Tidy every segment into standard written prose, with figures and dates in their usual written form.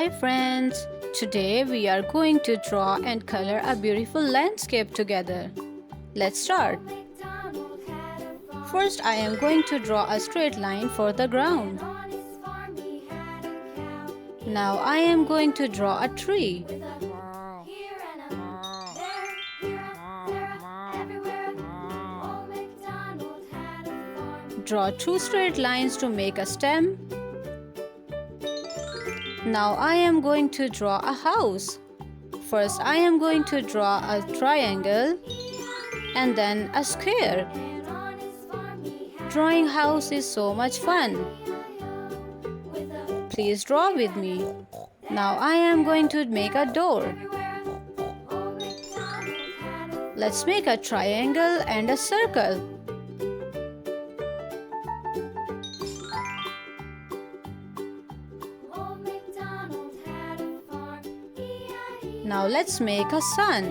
Hi friends! Today we are going to draw and color a beautiful landscape together. Let's start. First I am going to draw a straight line for the ground. Now I am going to draw a tree. Draw two straight lines to make a stem. Now I am going to draw a house. First I am going to draw a triangle and then a square. Drawing house is so much fun. Please draw with me. Now I am going to make a door. Let's make a triangle and a circle. Now let's make a sun.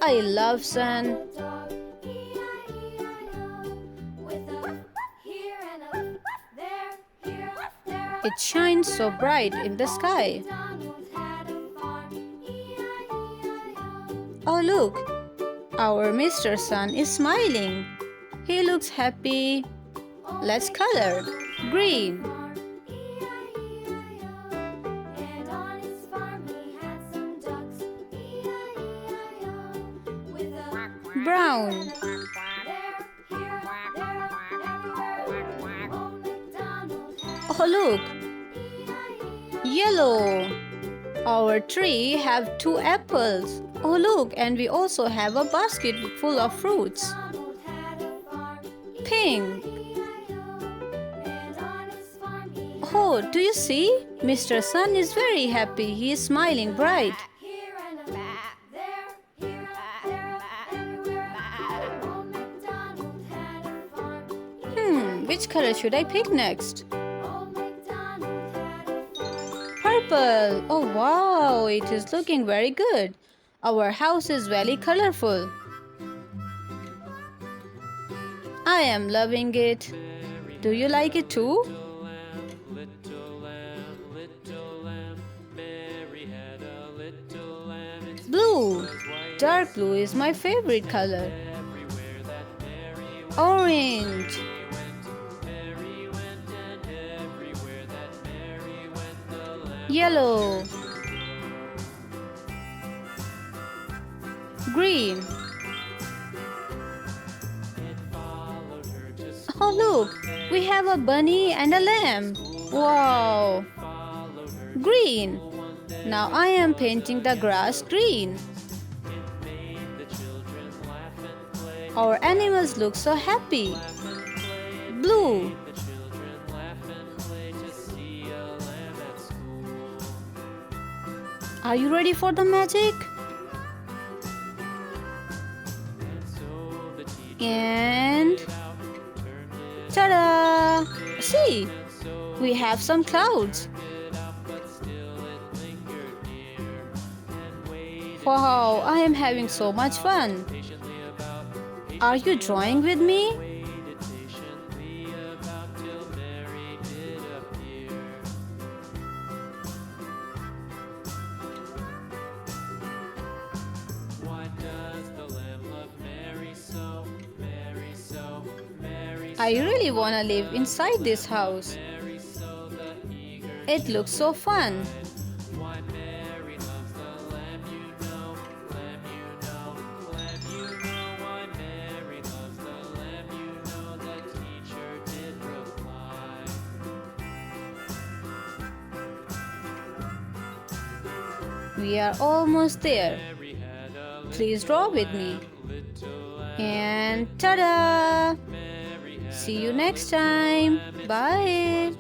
I love sun. It shines so bright in the sky. Oh look, our Mr. Sun is smiling. He looks happy. Let's color. Green. Brown. Oh look, yellow. Our tree have two apples. Oh look, and we also have a basket full of fruits. Pink. Oh, do you see? Mr. Sun is very happy. He is smiling bright. Which color should I pick next? Purple. Oh wow, it is looking very good. Our house is very colorful. I am loving it. Do you like it too? Blue. Dark blue is my favorite color. Orange. Yellow. Green. Oh look, we have a bunny and a lamb. Wow. Green. Now I am painting the grass green. Our animals look so happy. Blue. Are you ready for the magic? And ta-da! See, we have some clouds. Wow, I am having so much fun. Are you drawing with me? I really want to live inside this house. It looks so fun. We are almost there. Please draw with me. And ta-da! See you next time. Bye.